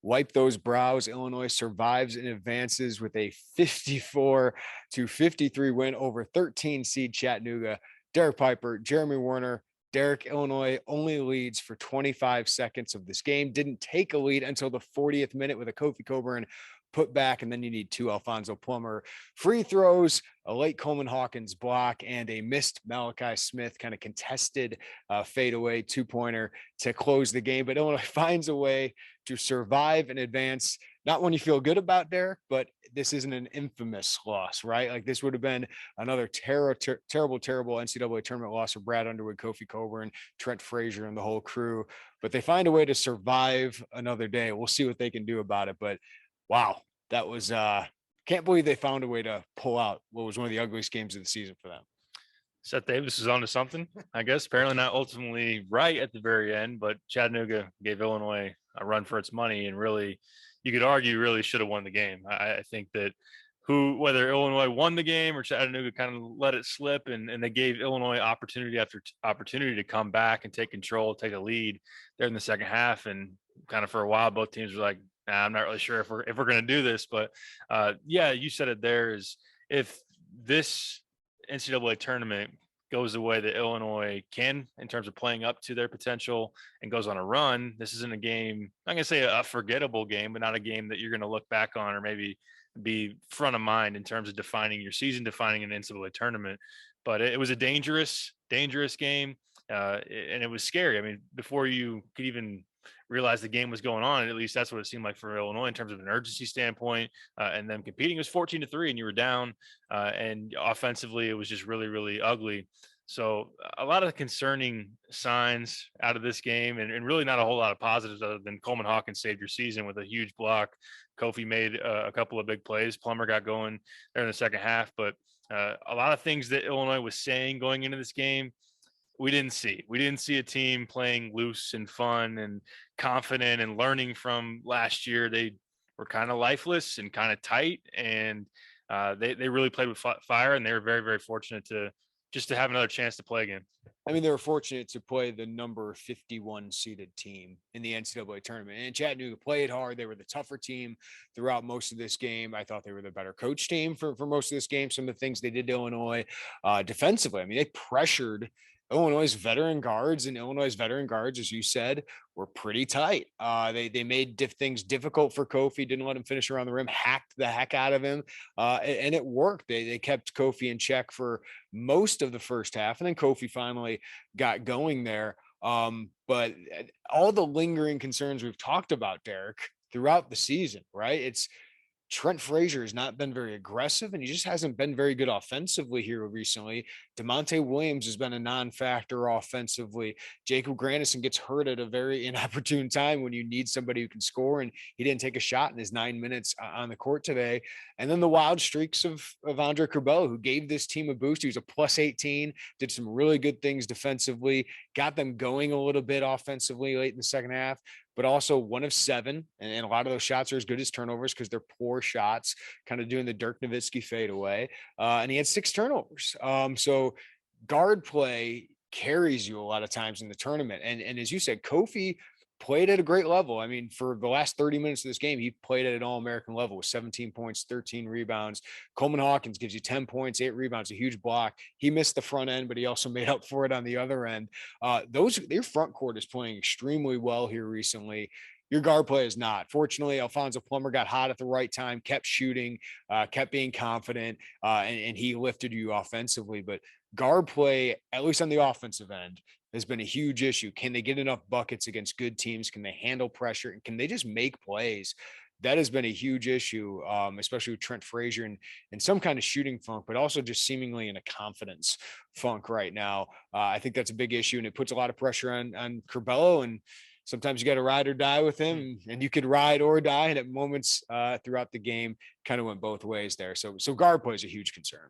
wipe those brows. Illinois survives and advances with a 54-53 win over 13 seed Chattanooga. Derek Piper, Jeremy Werner, Derek, Illinois only leads for 25 seconds of this game. Didn't take a lead until the 40th minute with a Kofi Coburn put back, and then you need two Alfonso Plummer free throws, a late Coleman Hawkins block, and a missed Malachi Smith kind of contested fadeaway two-pointer to close the game. But Illinois finds a way to survive and advance. Not one you feel good about, Derek, but this isn't an infamous loss, right? Like this would have been another terrible NCAA tournament loss for Brad Underwood, Kofi Coburn, Trent Frazier, and the whole crew. But they find a way to survive another day. We'll see what they can do about it. But wow, that was can't believe they found a way to pull out what was one of the ugliest games of the season for them. Seth Davis is onto something, I guess. Apparently not ultimately right at the very end, but Chattanooga gave Illinois a run for its money, and really, you could argue, really should have won the game. I think that whether Illinois won the game or Chattanooga kind of let it slip, and they gave Illinois opportunity after opportunity to come back and take control, take a lead there in the second half, and kind of for a while, both teams were like, nah, I'm not really sure if we're going to do this, but yeah, you said it there is if this NCAA tournament goes the way that Illinois can in terms of playing up to their potential and goes on a run, this isn't a game, I'm going to say a forgettable game, but not a game that you're going to look back on or maybe be front of mind in terms of defining your season, defining an NCAA tournament. But it was a dangerous game. And it was scary. I mean, before you could even realize the game was going on, at least that's what it seemed like for Illinois in terms of an urgency standpoint, and them competing. It was 14-3 and you were down, and offensively it was just really, really ugly. So a lot of concerning signs out of this game, and really not a whole lot of positives other than Coleman Hawkins saved your season with a huge block. Kofi made a couple of big plays. Plummer got going there in the second half, but a lot of things that Illinois was saying going into this game, we didn't see a team playing loose and fun and confident and learning from last year. They were kind of lifeless and kind of tight, and they really played with fire, and they were very, very fortunate to have another chance to play again. I mean, they were fortunate to play the number 51 seeded team in the NCAA tournament. And Chattanooga played hard. They were the tougher team throughout most of this game. I thought they were the better coach team for most of this game. Some of the things they did to Illinois defensively. I mean, they pressured Illinois' veteran guards, and Illinois' veteran guards, as you said, were pretty tight. They made things difficult for Kofi, didn't let him finish around the rim, hacked the heck out of him, and it worked. They kept Kofi in check for most of the first half, and then Kofi finally got going there. But all the lingering concerns we've talked about, Derek, throughout the season, right? It's Trent Frazier has not been very aggressive, and he just hasn't been very good offensively here recently. DeMonte Williams has been a non-factor offensively. Jacob Grandison gets hurt at a very inopportune time when you need somebody who can score, and he didn't take a shot in his 9 minutes on the court today. And then the wild streaks of Andre Curbelo, who gave this team a boost. He was a plus 18, did some really good things defensively, got them going a little bit offensively late in the second half, but also 1 of 7. And a lot of those shots are as good as turnovers because they're poor shots, kind of doing the Dirk Nowitzki fadeaway. And he had 6 turnovers. So guard play carries you a lot of times in the tournament. And as you said, Kofi played at a great level. I mean, for the last 30 minutes of this game, he played at an All-American level with 17 points, 13 rebounds. Coleman Hawkins gives you 10 points, 8 rebounds, a huge block. He missed the front end, but he also made up for it on the other end. Their front court is playing extremely well here recently. Your guard play is not. Fortunately, Alfonso Plummer got hot at the right time, kept shooting, kept being confident, and he lifted you offensively. But guard play, at least on the offensive end, has been a huge issue. Can they get enough buckets against good teams? Can they handle pressure? And can they just make plays? That has been a huge issue, especially with Trent Frazier and some kind of shooting funk, but also just seemingly in a confidence funk right now. I think that's a big issue, and it puts a lot of pressure on Curbelo, and sometimes you got to ride or die with him, and you could ride or die. And at moments throughout the game, kind of went both ways there. So guard play is a huge concern.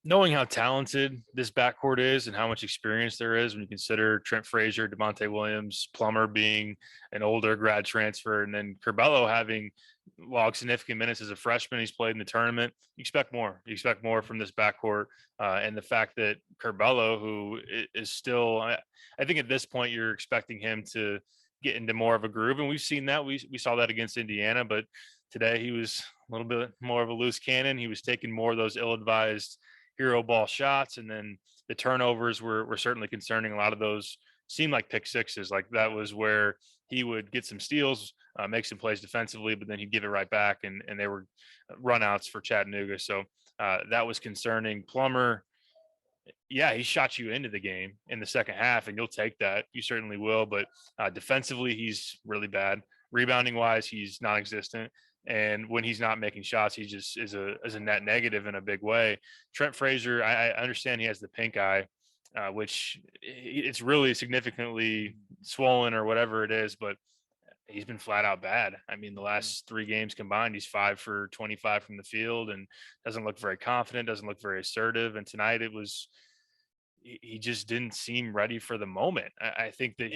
Knowing how talented this backcourt is and how much experience there is when you consider Trent Frazier, DeMonte Williams, Plummer being an older grad transfer, and then Curbelo having logged significant minutes as a freshman. He's played in the tournament. You expect more. You expect more from this backcourt. And the fact that Curbelo, who is still, I think at this point, you're expecting him to get into more of a groove. And we've seen that. We saw that against Indiana, but today he was a little bit more of a loose cannon. He was taking more of those ill-advised hero ball shots, and then the turnovers were certainly concerning. A lot of those seemed like pick sixes. Like that was where he would get some steals, make some plays defensively, but then he'd give it right back, and they were runouts for Chattanooga. So that was concerning. Plummer, yeah, he shot you into the game in the second half, and you'll take that. You certainly will. But defensively, he's really bad. Rebounding wise, he's non-existent. And when he's not making shots, he just is a net negative in a big way. Trent Frazier, I understand he has the pink eye, which it's really significantly swollen or whatever it is, but he's been flat out bad. I mean, the last 3 games combined, he's 5 for 25 from the field and doesn't look very confident, doesn't look very assertive. And tonight he just didn't seem ready for the moment. I think that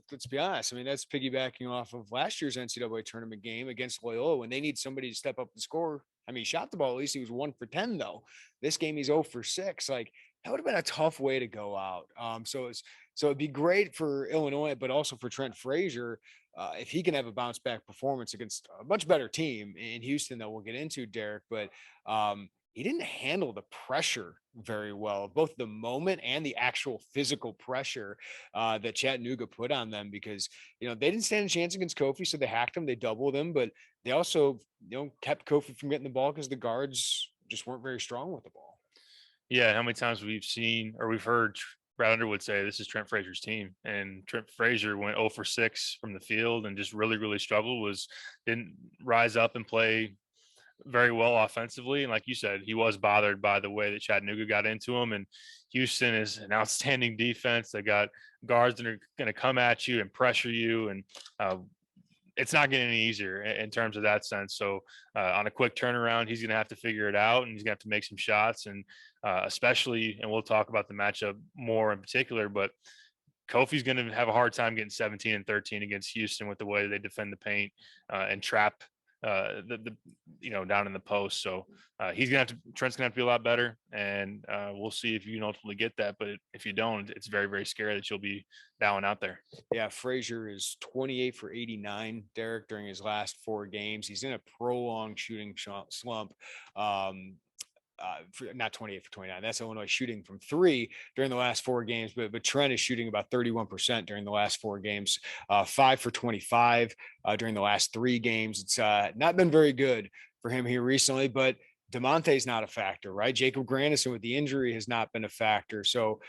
let's be honest. I mean, that's piggybacking off of last year's NCAA tournament game against Loyola when they need somebody to step up and score. I mean, he shot the ball. At least he was 1 for 10 though. This game he's 0 for 6. Like that would have been a tough way to go out. So it'd be great for Illinois, but also for Trent Frazier if he can have a bounce back performance against a much better team in Houston that we'll get into, Derek. But he didn't handle the pressure very well, both the moment and the actual physical pressure that Chattanooga put on them, because, they didn't stand a chance against Kofi. So they hacked him, they doubled him, but they also, kept Kofi from getting the ball because the guards just weren't very strong with the ball. Yeah. How many times we've seen, or we've heard Brad Underwood say this is Trent Frazier's team, and Trent Frazier went 0 for 6 from the field and just really, really struggled, didn't rise up and play very well offensively. And like you said, he was bothered by the way that Chattanooga got into him. And Houston is an outstanding defense. They got guards that are going to come at you and pressure you. And it's not getting any easier in terms of that sense. So on a quick turnaround, he's going to have to figure it out, and he's going to have to make some shots. And especially, and we'll talk about the matchup more in particular, but Kofi's going to have a hard time getting 17 and 13 against Houston with the way they defend the paint and trap down in the post. So Trent's gonna have to be a lot better, and we'll see if you can ultimately get that. But if you don't, it's very, very scary that you'll be bowing out there. Yeah, Frazier is 28 for 89, Derek, during his last 4 games. He's in a prolonged shooting slump. Not 28 for 29. That's Illinois shooting from 3 during the last 4 games, but Trent is shooting about 31% during the last 4 games, 5 for 25 during the last 3 games. It's not been very good for him here recently, but DeMonte's not a factor, right? Jacob Grandison with the injury has not been a factor. So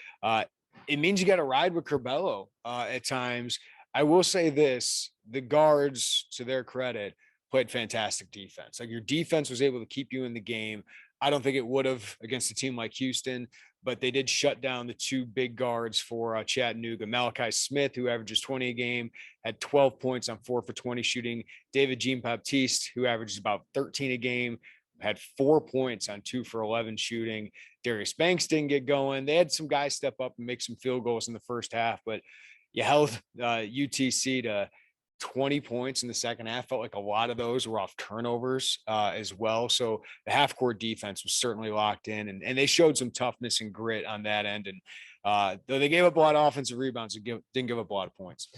it means you got to ride with Curbelo at times. I will say this, the guards, to their credit, played fantastic defense. Like your defense was able to keep you in the game. I don't think it would have against a team like Houston, but they did shut down the 2 big guards for Chattanooga. Malachi Smith, who averages 20 a game, had 12 points on 4 for 20 shooting. David Jean-Baptiste, who averages about 13 a game, had 4 points on 2 for 11 shooting. Darius Banks didn't get going. They had some guys step up and make some field goals in the first half, but you held UTC to 20 points in the second half. Felt like a lot of those were off turnovers as well. So the half court defense was certainly locked in, and they showed some toughness and grit on that end. And though they gave up a lot of offensive rebounds, they didn't give up a lot of points.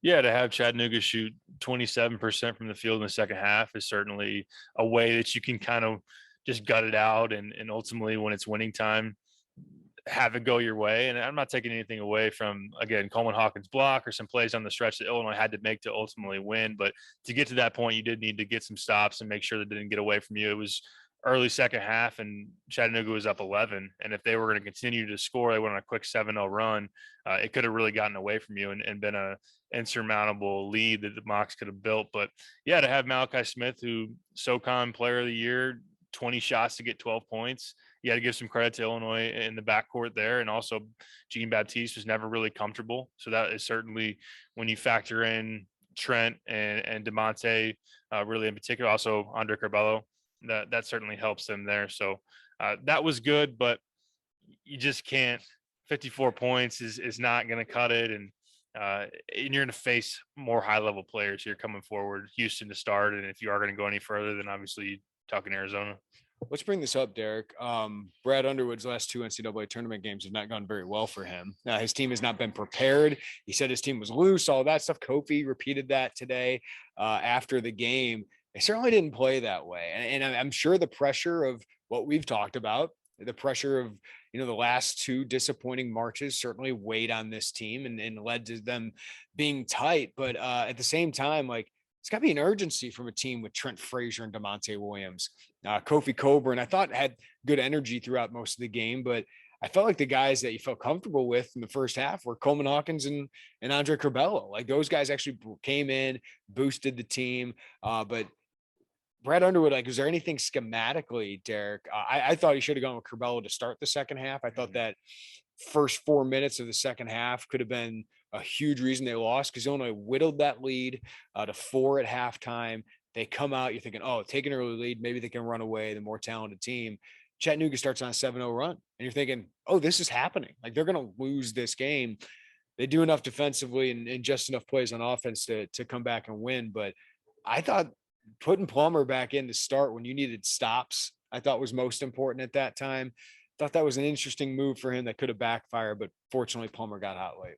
Yeah, to have Chattanooga shoot 27% from the field in the second half is certainly a way that you can kind of just gut it out. And ultimately, when it's winning time, have it go your way. And I'm not taking anything away from, again, Coleman Hawkins' block or some plays on the stretch that Illinois had to make to ultimately win. But to get to that point, you did need to get some stops and make sure that didn't get away from you. It was early second half, and Chattanooga was up 11. And if they were going to continue to score, they went on a quick 7-0 run. It could have really gotten away from you and been a insurmountable lead that the Mocs could have built. But yeah, to have Malachi Smith, who SoCon Player of the Year, 20 shots to get 12 points. You got to give some credit to Illinois in the backcourt there. And also Jean-Baptiste was never really comfortable. So that is certainly, when you factor in Trent and DeMonte, really in particular, also Andre Curbelo, that certainly helps them there. So that was good, but you just can't. 54 points is not going to cut it. And you're going to face more high-level players here coming forward. Houston to start, and if you are going to go any further, then obviously talking Arizona. Let's bring this up, Derek. Brad Underwood's last two NCAA tournament games have not gone very well for him. His team has not been prepared. He said his team was loose, all that stuff. Kofi repeated that today after the game. They certainly didn't play that way. And I'm sure the pressure of what we've talked about, the pressure of, the last two disappointing marches certainly weighed on this team and led to them being tight. But at the same time, like, it's got to be an urgency from a team with Trent Frazier and Demonte Williams. Kofi Coburn, I thought had good energy throughout most of the game, but I felt like the guys that you felt comfortable with in the first half were Coleman Hawkins and Andre Curbelo. Like, those guys actually came in, boosted the team. But Brad Underwood, like, is there anything schematically, Derek? I thought he should have gone with Curbelo to start the second half. I thought that first 4 minutes of the second half could have been a huge reason they lost, because Illinois whittled that lead to 4 at halftime. They come out, you're thinking, oh, take an early lead, maybe they can run away, the more talented team. Chattanooga starts on a 7-0 run, and you're thinking, oh, this is happening. Like, they're going to lose this game. They do enough defensively and just enough plays on offense to come back and win. But I thought putting Plummer back in to start when you needed stops, I thought was most important at that time. Thought that was an interesting move for him that could have backfired, but fortunately Plummer got hot late.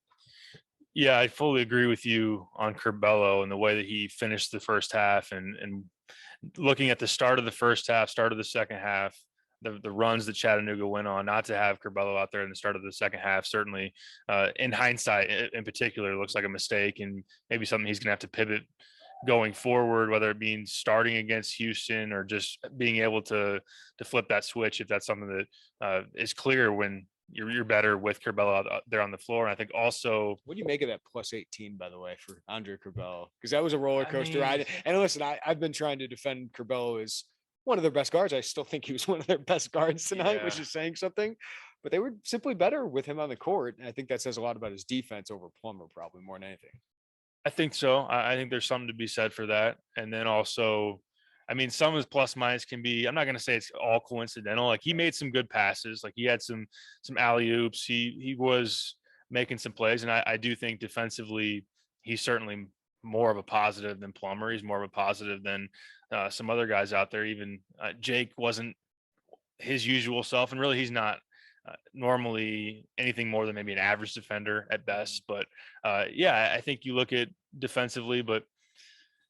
Yeah, I fully agree with you on Curbelo and the way that he finished the first half, and looking at the start of the first half, start of the second half, the runs that Chattanooga went on, not to have Curbelo out there in the start of the second half, certainly in hindsight in particular, looks like a mistake and maybe something he's going to have to pivot going forward, whether it means starting against Houston or just being able to flip that switch if that's something that is clear when you're better with Curbelo out there on the floor. And I think also, what do you make of that plus 18, by the way, for Andre Curbelo? Because that was a roller coaster ride. And listen, I've been trying to defend Curbelo as one of their best guards. I still think he was one of their best guards tonight, which is saying something. But they were simply better with him on the court. And I think that says a lot about his defense over Plummer, probably more than anything. I think so. I think there's something to be said for that. And then also, I mean, some of his plus minus can be, I'm not going to say it's all coincidental. Like, he made some good passes. Like, he had some alley oops. He was making some plays. And I do think defensively, he's certainly more of a positive than Plummer. He's more of a positive than some other guys out there. Even Jake wasn't his usual self. And really, he's not normally anything more than maybe an average defender at best. But yeah, I think you look at defensively, but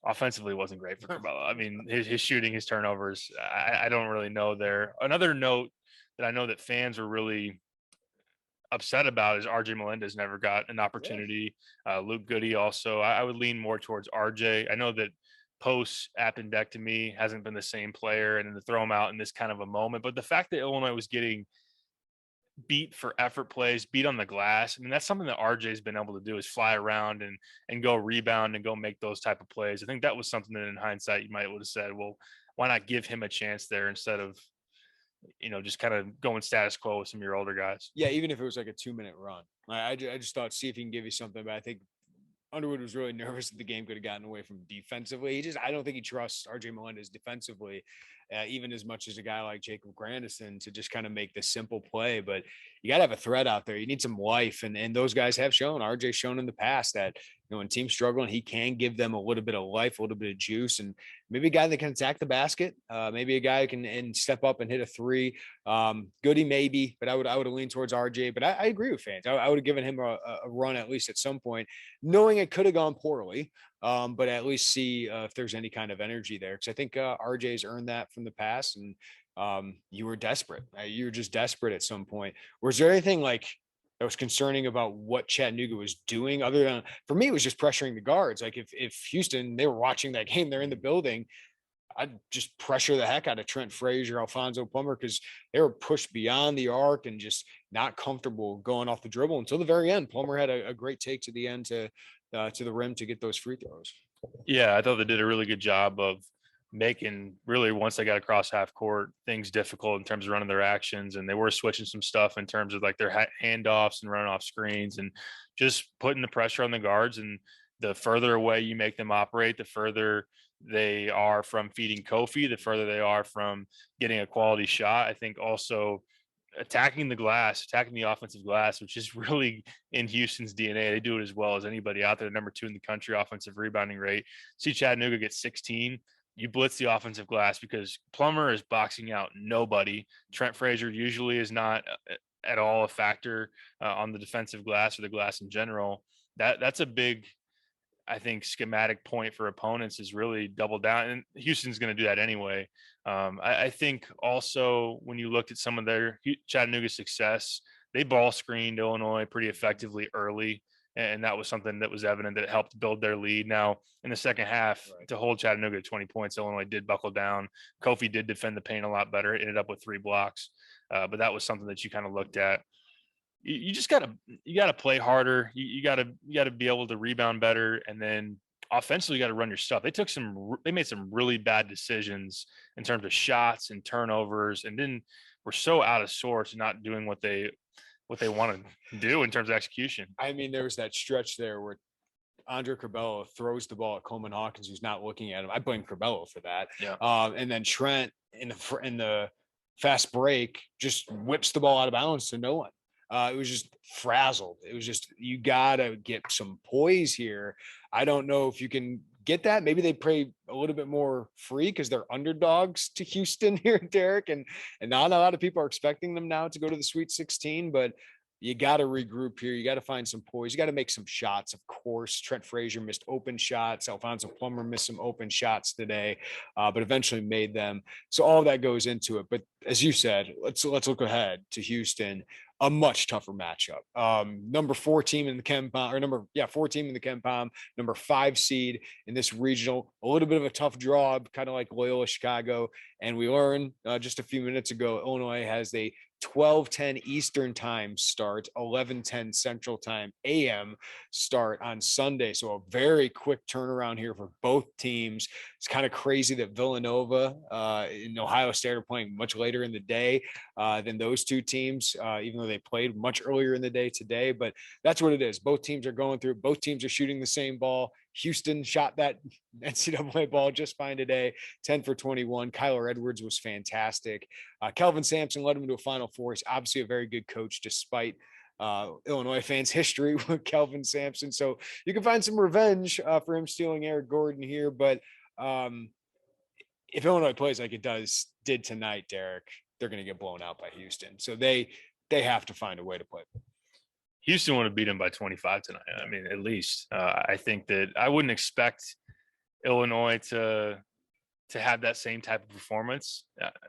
offensively wasn't great for Curbelo. I mean, his shooting, his turnovers, I don't really know there. Another note that I know that fans were really upset about is RJ Melendez never got an opportunity. Luke Goody also. I would lean more towards RJ. I know that post appendectomy hasn't been the same player, and then to throw him out in this kind of a moment. But the fact that Illinois was getting beat for effort plays, beat on the glass, I mean, that's something that RJ's been able to do, is fly around and go rebound and go make those type of plays. I think that was something that in hindsight you might would have said, well, why not give him a chance there instead of, just kind of going status quo with some of your older guys. Yeah, even if it was like a 2-minute run. I just thought, see if he can give you something. But I think Underwood was really nervous that the game could have gotten away from defensively. I don't think he trusts RJ Melendez defensively, even as much as a guy like Jacob Grandison to just kind of make the simple play. But you got to have a threat out there. You need some life. And those guys have shown, RJ's shown in the past that, when teams struggling, he can give them a little bit of life, a little bit of juice, and maybe a guy that can attack the basket. Maybe a guy who can step up and hit a three. Goody maybe, but I would have leaned towards RJ. But I agree with fans. I would have given him a run at least at some point, knowing it could have gone poorly. But at least see if there's any kind of energy there, because I think RJ's earned that from the past, and you were desperate. You were just desperate at some point. Was there anything like that was concerning about what Chattanooga was doing, other than, for me, it was just pressuring the guards? Like, if Houston, they were watching that game, they're in the building, I'd just pressure the heck out of Trent Frazier, Alfonso Plummer, because they were pushed beyond the arc and just not comfortable going off the dribble until the very end. Plummer had a great take to the end to the rim to get those free throws. Yeah, I thought they did a really good job of making, really, once they got across half court, things difficult in terms of running their actions. And they were switching some stuff in terms of like their handoffs and running off screens and just putting the pressure on the guards. And the further away you make them operate, the further they are from feeding Kofi, the further they are from getting a quality shot. I think also attacking the glass, attacking the offensive glass, which is really in Houston's DNA. They do it as well as anybody out there. Number 2 in the country offensive rebounding rate. See Chattanooga get 16. you blitz the offensive glass because Plummer is boxing out nobody. Trent Frazier usually is not at all a factor on the defensive glass or the glass in general. That's a big, I think, schematic point for opponents is really double down, and Houston's going to do that anyway. I think also when you looked at some of their Chattanooga success, they ball screened Illinois pretty effectively early, and that was something that was evident that helped build their lead. Now in the second half, to hold Chattanooga to 20 points, Illinois did buckle down. Kofi did defend the paint a lot better. It ended up with 3 blocks, but that was something that you kind of looked at. You just gotta play harder. You gotta be able to rebound better, and then offensively you got to run your stuff. They made some really bad decisions in terms of shots and turnovers, and then we're so out of sorts, not doing what they want to do in terms of execution. I mean, there was that stretch there where Andre Curbelo throws the ball at Coleman Hawkins, who's not looking at him. I blame Curbelo for that. Yeah. And then Trent in the fast break just whips the ball out of bounds to no one. It was just frazzled. It was just, you gotta get some poise here. I don't know if you can get that. Maybe they play a little bit more free because they're underdogs to Houston here, Derek, and not a lot of people are expecting them now to go to the Sweet 16, but you got to regroup here. You got to find some poise. You got to make some shots. Of course, Trent Frazier missed open shots. Alfonso Plummer missed some open shots today, but eventually made them. So all of that goes into it. But as you said, let's look ahead to Houston. A much tougher matchup. Number 4 team in the KenPom, or 4 team in the KenPom, number 5 seed in this regional. A little bit of a tough draw, kind of like Loyola Chicago. And we learned just a few minutes ago, Illinois has a 12:10 Eastern time start, 11:10 Central time AM start on Sunday. So a very quick turnaround here for both teams. It's kind of crazy that Villanova and Ohio State are playing much later in the day than those 2 teams, even though they played much earlier in the day today. But that's what it is. Both teams are going through. Both teams are shooting the same ball. Houston shot that NCAA ball just fine today, 10 for 21. Kyler Edwards was fantastic. Kelvin Sampson led him to a Final Four. He's obviously a very good coach, despite Illinois fans' history with Kelvin Sampson. So you can find some revenge for him stealing Eric Gordon here. But if Illinois plays like it did tonight, Derek, they're going to get blown out by Houston. So they have to find a way to play. Houston would have beat them by 25 tonight. I mean, at least. I think that I wouldn't expect Illinois to have that same type of performance.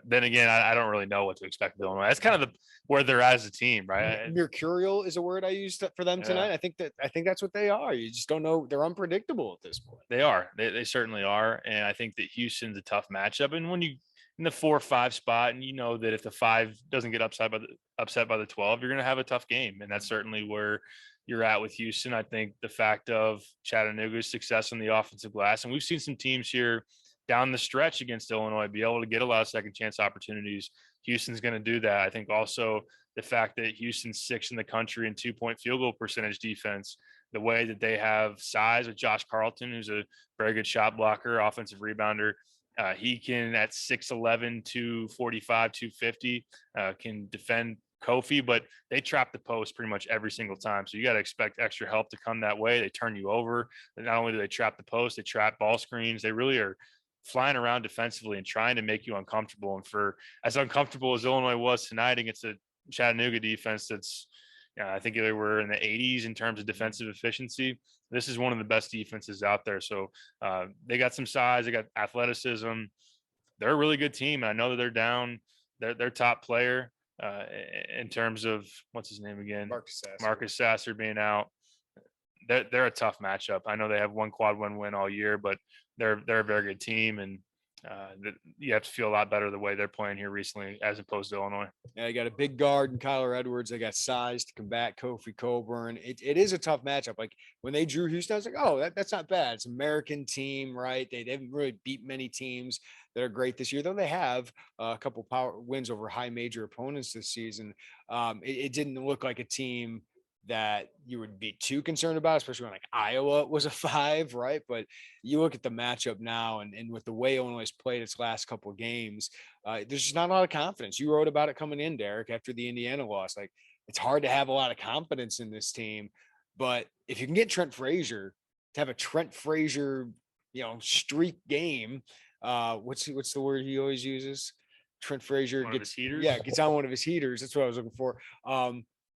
Then again, I don't really know what to expect of Illinois. That's kind of where they're at as a team, right? Mercurial is a word I used for them tonight. Yeah. I think that's what they are. You just don't know. They're unpredictable at this point. They are. They certainly are. And I think that Houston's a tough matchup. And when you in the 4 or 5 spot, and you know that if the 5 doesn't get upset by the 12, you're going to have a tough game. And that's certainly where you're at with Houston. I think the fact of Chattanooga's success on the offensive glass, and we've seen some teams here down the stretch against Illinois be able to get a lot of second chance opportunities. Houston's going to do that. I think also the fact that Houston's 6th in the country in 2-point field goal percentage defense, the way that they have size with Josh Carlton, who's a very good shot blocker, offensive rebounder. He can at 6'11", 245, 250, can defend Kofi, but they trap the post pretty much every single time. So you got to expect extra help to come that way. They turn you over. And not only do they trap the post, they trap ball screens. They really are flying around defensively and trying to make you uncomfortable. And for as uncomfortable as Illinois was tonight against a Chattanooga defense that's, I think they were in the 80s in terms of defensive efficiency. This is one of the best defenses out there. So they got some size, they got athleticism. They're a really good team. And I know that they're down their top player in terms of what's his name again? Marcus Sasser being out. They're a tough matchup. I know they have one quad win all year, but they're a very good team, and you have to feel a lot better the way they're playing here recently as opposed to Illinois. Yeah, you got a big guard in Kyler Edwards. They got size to combat Kofi Coburn. It is a tough matchup. Like when they drew Houston, I was like, oh, that's not bad. It's an American team, right? They haven't really beat many teams that are great this year, though they have a couple power wins over high major opponents this season. It didn't look like a team that you would be too concerned about, especially when like Iowa was a 5, right? But you look at the matchup now and with the way Illinois has played its last couple of games, there's just not a lot of confidence. You wrote about it coming in, Derek, after the Indiana loss. Like it's hard to have a lot of confidence in this team, but if you can get Trent Frazier to have a Trent Frazier, streak game, what's the word he always uses? Trent Frazier One of his heaters? gets on one of his heaters. That's what I was looking for.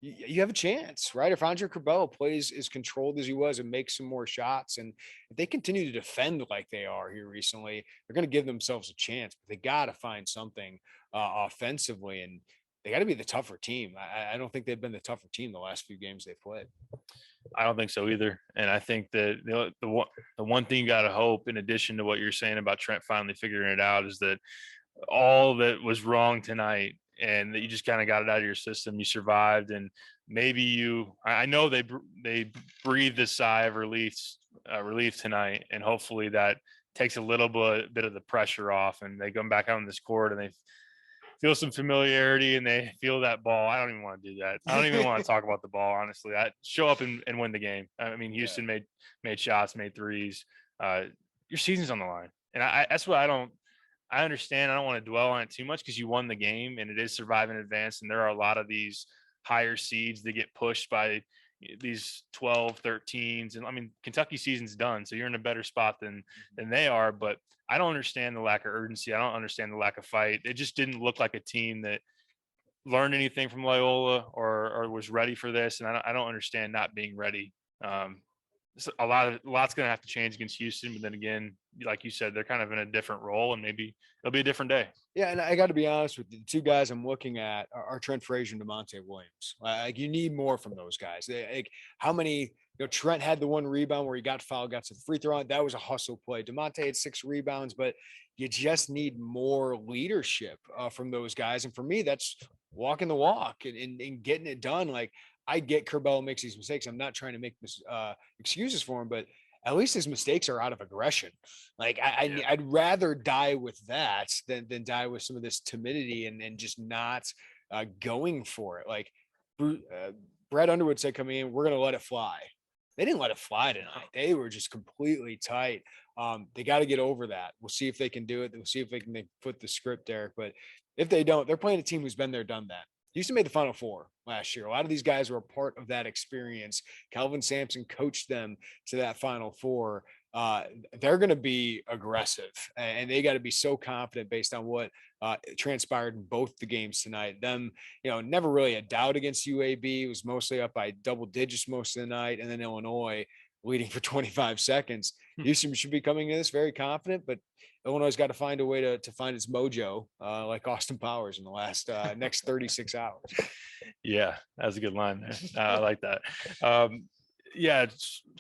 You have a chance, right? If Andre Curbelo plays as controlled as he was and makes some more shots, and if they continue to defend like they are here recently, they're going to give themselves a chance. But they got to find something offensively, and they got to be the tougher team. I don't think they've been the tougher team the last few games they've played. I don't think so either. And I think that the one thing you got to hope, in addition to what you're saying about Trent finally figuring it out, is that all that was wrong tonight and that you just kind of got it out of your system. You survived, and maybe I know they breathed a sigh of relief tonight, and hopefully that takes a little bit of the pressure off, and they come back out on this court and they feel some familiarity and they feel that ball. I don't even want to do that. I don't even want to talk about the ball, honestly. I show up and win the game. I mean, Houston made shots, made threes. Your season's on the line. And that's what I understand. I don't want to dwell on it too much because you won the game and it is survive in advance. And there are a lot of these higher seeds that get pushed by these 12, 13s. And I mean, Kentucky season's done. So you're in a better spot than they are. But I don't understand the lack of urgency. I don't understand the lack of fight. It just didn't look like a team that learned anything from Loyola or was ready for this. And I don't understand not being ready. A lot's going to have to change against Houston, but then again, like you said, they're kind of in a different role, and maybe it'll be a different day. Yeah, and I got to be honest with you, the two guys I'm looking at are Trent Frazier and DeMonte Williams. Like, you need more from those guys. Like, how many? Trent had the one rebound where he got fouled, got to the free throw. That was a hustle play. DeMonte had 6 rebounds, but you just need more leadership from those guys. And for me, that's walking the walk and getting it done. Like, I get Curbelo makes these mistakes. I'm not trying to make excuses for him, but at least his mistakes are out of aggression. Like, I'd rather die with that than die with some of this timidity and just not going for it. Like, Brad Underwood said coming in, we're going to let it fly. They didn't let it fly tonight. They were just completely tight. They got to get over that. We'll see if they can do it. We'll see if they can flip the script, Derek. But if they don't, they're playing a team who's been there, done that. Houston made the Final Four last year. A lot of these guys were a part of that experience. Calvin Sampson coached them to that Final Four. They're going to be aggressive, and they got to be so confident based on what transpired in both the games tonight. Them, never really a doubt against UAB. It was mostly up by double digits most of the night, and then Illinois leading for 25 seconds. Houston should be coming in this very confident, but Illinois has got to find a way to find its mojo, like Austin Powers in the last next 36 hours. Yeah, that was a good line there. I like that. Yeah,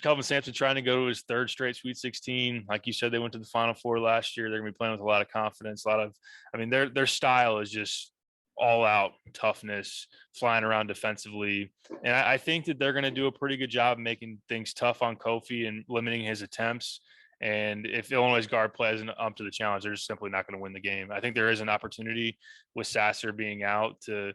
Calvin Sampson trying to go to his 3rd straight Sweet 16. Like you said, they went to the Final Four last year. They're going to be playing with a lot of confidence. Their style is just all out toughness, flying around defensively. And I think that they're going to do a pretty good job making things tough on Kofi and limiting his attempts. And if Illinois' guard play isn't up to the challenge, they're just simply not going to win the game. I think there is an opportunity with Sasser being out to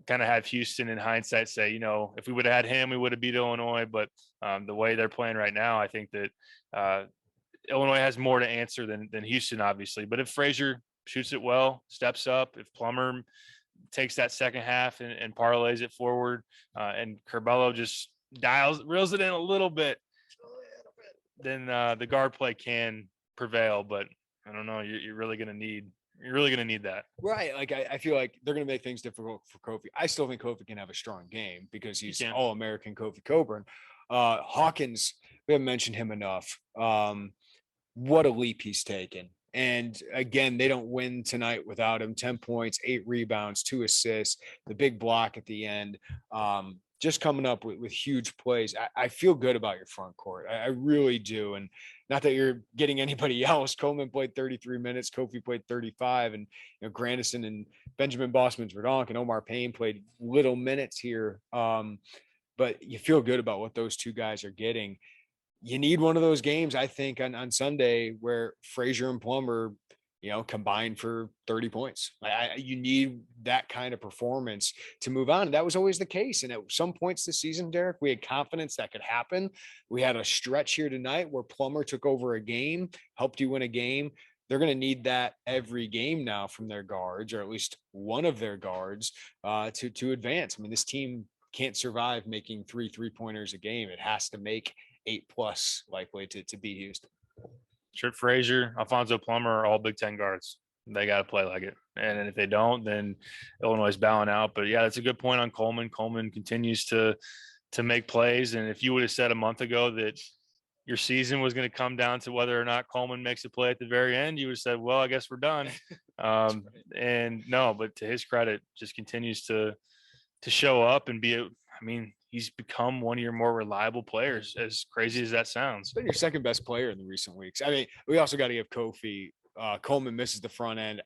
kind of have Houston in hindsight say, if we would have had him, we would have beat Illinois. But the way they're playing right now, I think that Illinois has more to answer than Houston, obviously. But if Frazier shoots it well, steps up, if Plummer takes that second half and parlays it forward, and Curbelo just reels it in a little bit, then the guard play can prevail. But I don't know. You're really going to need that. Right. Like, I feel like they're going to make things difficult for Kofi. I still think Kofi can have a strong game because he's All-American Kofi Coburn. Hawkins, we haven't mentioned him enough. What a leap he's taken. And again, they don't win tonight without him. 10 points, 8 rebounds, 2 assists, the big block at the end. Just coming up with huge plays. I feel good about your front court. I really do. And not that you're getting anybody else. Coleman played 33 minutes. Kofi played 35. And Grandison and Benjamin Bosmans-Verdonk and Omar Payne played little minutes here. But you feel good about what those two guys are getting. You need one of those games, I think, on Sunday where Frazier and Plummer combined for 30 points. You need that kind of performance to move on. And that was always the case. And at some points this season, Derek, we had confidence that could happen. We had a stretch here tonight where Plummer took over a game, helped you win a game. They're going to need that every game now from their guards, or at least one of their guards, to advance. I mean, this team can't survive making 3 3-pointers a game. It has to make 8+ likely to beat Houston. Trent Frazier, Alfonso Plummer are all Big Ten guards. They got to play like it. And if they don't, then Illinois is bowing out. But yeah, that's a good point on Coleman. Coleman continues to make plays. And if you would have said a month ago that your season was going to come down to whether or not Coleman makes a play at the very end, you would have said, well, I guess we're done. And no, but to his credit, just continues to show up and he's become one of your more reliable players, as crazy as that sounds. Been your second best player in the recent weeks. I mean, we also got to give Kofi. Coleman misses the front end.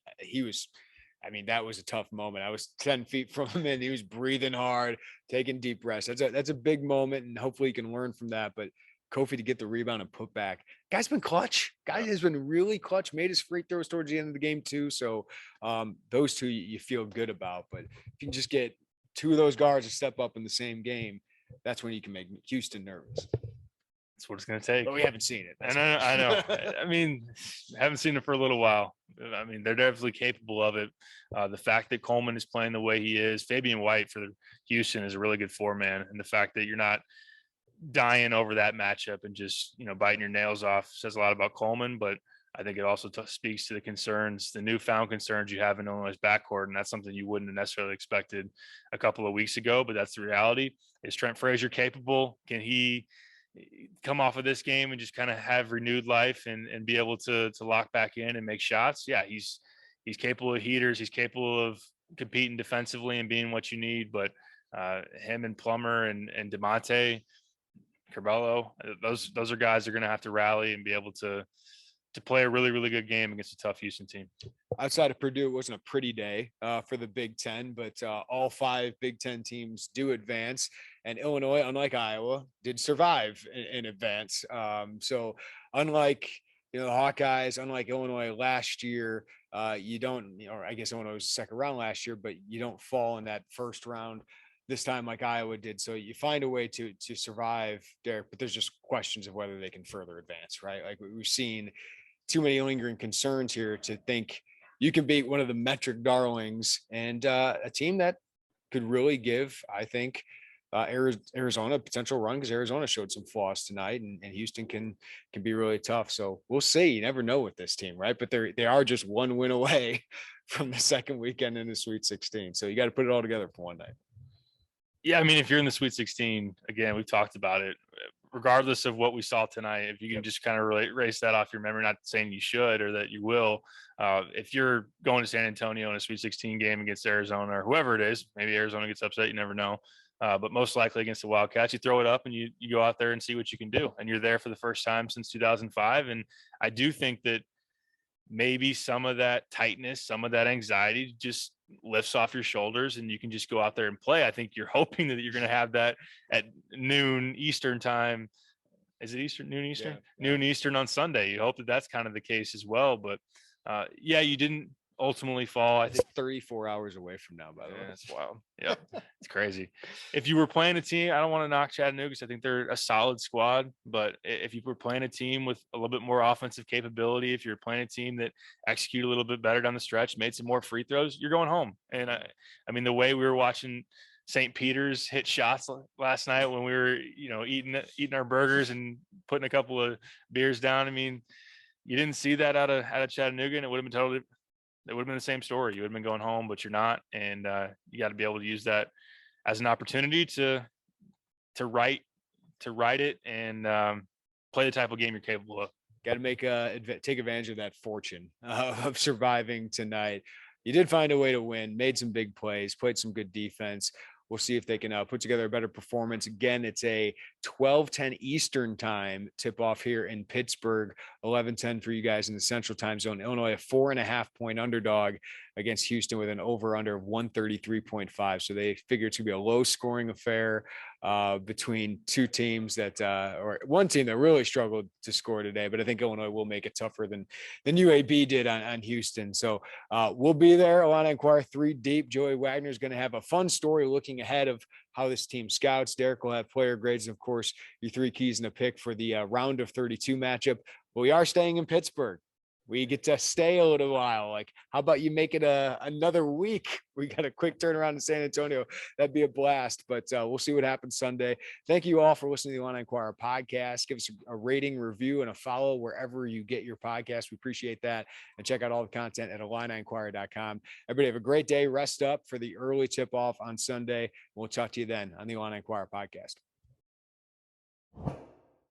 That was a tough moment. I was 10 feet from him and he was breathing hard, taking deep breaths. That's a big moment, and hopefully you can learn from that. But Kofi to get the rebound and put back. Guy's been clutch. Guy has been really clutch, made his free throws towards the end of the game too. So those two you feel good about. But if you can just get two of those guards to step up in the same game, that's when you can make Houston nervous. That's what it's going to take. But we haven't seen it. I know. I haven't seen it for a little while. They're definitely capable of it. The fact that Coleman is playing the way he is, Fabian White for Houston is a really good four-man. And the fact that you're not dying over that matchup and just, biting your nails off says a lot about Coleman. But I think it also speaks to the newfound concerns you have in Illinois' backcourt. And that's something you wouldn't have necessarily expected a couple of weeks ago, but that's the reality. Is Trent Frazier capable? Can he come off of this game and just kind of have renewed life and be able to lock back in and make shots? Yeah, he's capable of heaters. He's capable of competing defensively and being what you need. But him and Plummer and DeMonte, Curbelo, those are guys that are going to have to rally and be able to play a really, really good game against a tough Houston team. Outside of Purdue, it wasn't a pretty day for the Big Ten, but all 5 Big Ten teams do advance. And Illinois, unlike Iowa, did survive in advance. So unlike the Hawkeyes, unlike Illinois last year, you don't, or I guess Illinois was second round last year, but you don't fall in that first round this time like Iowa did. So you find a way to survive there, but there's just questions of whether they can further advance, right? Like we've seen too many lingering concerns here to think you can beat one of the metric darlings and a team that could really give, I think, Arizona a potential run, because Arizona showed some flaws tonight, and Houston can be really tough. So we'll see. You never know with this team, right? But they are just one win away from the second weekend in the Sweet 16. So you got to put it all together for one night. Yeah, if you're in the Sweet 16, again, we've talked about it. Regardless of what we saw tonight, if you can just kind of erase that off your memory, not saying you should or that you will, if you're going to San Antonio in a Sweet 16 game against Arizona or whoever it is, maybe Arizona gets upset, you never know. But most likely against the Wildcats, you throw it up and you go out there and see what you can do. And you're there for the first time since 2005. And I do think that maybe some of that tightness, some of that anxiety just lifts off your shoulders and you can just go out there and play. I think you're hoping that you're going to have that at noon Eastern time. Is it Eastern? Noon Eastern? Yeah. Noon Eastern on Sunday. You hope that that's kind of the case as well. But you didn't ultimately fall. I think 34 hours away from now, by the way. That's wild. Yeah, it's crazy. If you were playing a team, I don't want to knock Chattanooga because I think they're a solid squad. But if you were playing a team with a little bit more offensive capability, if you're playing a team that executed a little bit better down the stretch, made some more free throws, you're going home. And the way we were watching St. Peter's hit shots last night when we were, eating our burgers and putting a couple of beers down. You didn't see that out of Chattanooga, and it would have been the same story. You would have been going home, but you're not. And you got to be able to use that as an opportunity to write it and play the type of game you're capable of. Got to take advantage of that fortune of surviving tonight. You did find a way to win, made some big plays, played some good defense. We'll see if they can put together a better performance. Again, it's a 12:10 Eastern time tip off here in Pittsburgh, 11:10 for you guys in the Central Time Zone. Illinois, a 4.5-point underdog against Houston with an over/under of 133.5. So they figure it's going to be a low-scoring affair between two teams or one team that really struggled to score today. But I think Illinois will make it tougher than UAB did on Houston. So we'll be there. Illini Inquirer 3 deep. Joey Wagner is going to have a fun story looking ahead of how this team scouts. Derek will have player grades, and of course, your 3 keys and a pick for the round of 32 matchup. But we are staying in Pittsburgh. we get to stay a little while. Like, how about you make it another week? We got a quick turnaround in San Antonio. That'd be a blast, but we'll see what happens Sunday. Thank you all for listening to the Illini Inquirer podcast. Give us a rating, review, and a follow wherever you get your podcast. We appreciate that. And check out all the content at IlliniInquirer.com. Everybody have a great day. Rest up for the early tip off on Sunday. We'll talk to you then on the Illini Inquirer podcast.